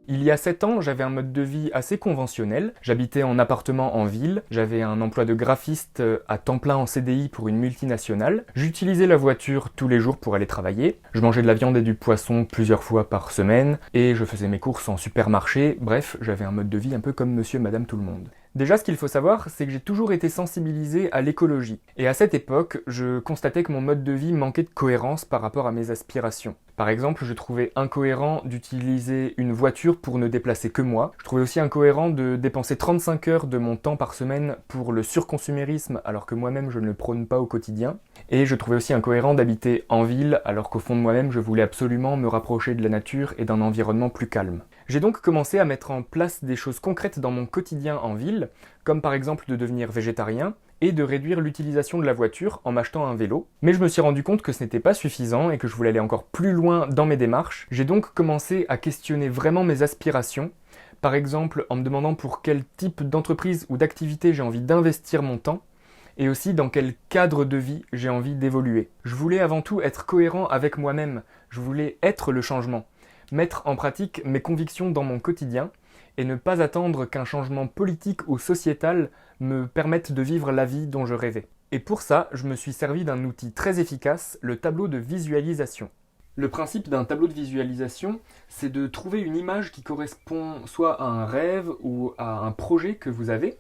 Il y a 7 ans, j'avais un mode de vie assez conventionnel. J'habitais en appartement en ville, j'avais un emploi de graphiste à temps plein en CDI pour une multinationale. J'utilisais la voiture tous les jours pour aller travailler. Je mangeais de la viande et du poisson plusieurs fois par semaine et je faisais mes courses en supermarché. Bref, j'avais un mode de vie un peu comme monsieur et madame tout le monde. Déjà, ce qu'il faut savoir, c'est que j'ai toujours été sensibilisé à l'écologie. Et à cette époque, je constatais que mon mode de vie manquait de cohérence par rapport à mes aspirations. Par exemple, je trouvais incohérent d'utiliser une voiture pour ne déplacer que moi. Je trouvais aussi incohérent de dépenser 35 heures de mon temps par semaine pour le surconsumérisme alors que moi-même je ne le prône pas au quotidien. Et je trouvais aussi incohérent d'habiter en ville alors qu'au fond de moi-même je voulais absolument me rapprocher de la nature et d'un environnement plus calme. J'ai donc commencé à mettre en place des choses concrètes dans mon quotidien en ville, comme par exemple de devenir végétarien, et de réduire l'utilisation de la voiture en m'achetant un vélo. Mais je me suis rendu compte que ce n'était pas suffisant et que je voulais aller encore plus loin dans mes démarches. J'ai donc commencé à questionner vraiment mes aspirations, par exemple en me demandant pour quel type d'entreprise ou d'activité j'ai envie d'investir mon temps, et aussi dans quel cadre de vie j'ai envie d'évoluer. Je voulais avant tout être cohérent avec moi-même, je voulais être le changement, mettre en pratique mes convictions dans mon quotidien, et ne pas attendre qu'un changement politique ou sociétal me permette de vivre la vie dont je rêvais. Et pour ça, je me suis servi d'un outil très efficace, le tableau de visualisation. Le principe d'un tableau de visualisation, c'est de trouver une image qui correspond soit à un rêve ou à un projet que vous avez,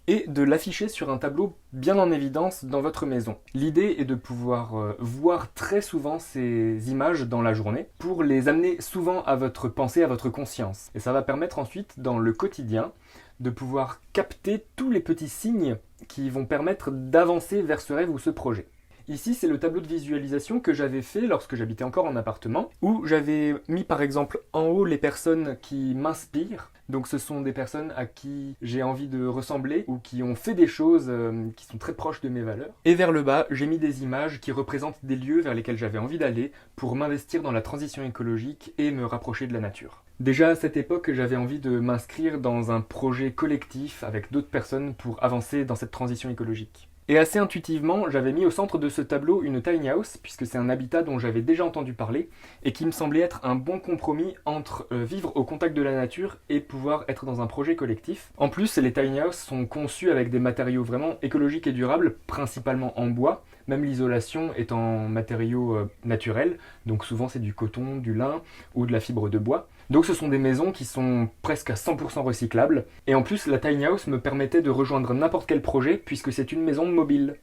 et de l'afficher sur un tableau bien en évidence dans votre maison. L'idée est de pouvoir voir très souvent ces images dans la journée pour les amener souvent à votre pensée, à votre conscience. Et ça va permettre ensuite, dans le quotidien, de pouvoir capter tous les petits signes qui vont permettre d'avancer vers ce rêve ou ce projet. Ici, c'est le tableau de visualisation que j'avais fait lorsque j'habitais encore en appartement, où j'avais mis par exemple en haut les personnes qui m'inspirent. Donc ce sont des personnes à qui j'ai envie de ressembler ou qui ont fait des choses qui sont très proches de mes valeurs. Et vers le bas, j'ai mis des images qui représentent des lieux vers lesquels j'avais envie d'aller pour m'investir dans la transition écologique et me rapprocher de la nature. Déjà à cette époque, j'avais envie de m'inscrire dans un projet collectif avec d'autres personnes pour avancer dans cette transition écologique. Et assez intuitivement, j'avais mis au centre de ce tableau une tiny house, puisque c'est un habitat dont j'avais déjà entendu parler, et qui me semblait être un bon compromis entre vivre au contact de la nature et pouvoir être dans un projet collectif. En plus, les tiny houses sont conçues avec des matériaux vraiment écologiques et durables, principalement en bois, même l'isolation est en matériaux naturels, donc souvent c'est du coton, du lin ou de la fibre de bois. Donc ce sont des maisons qui sont presque à 100% recyclables. Et en plus, la tiny house me permettait de rejoindre n'importe quel projet puisque c'est une maison mobile.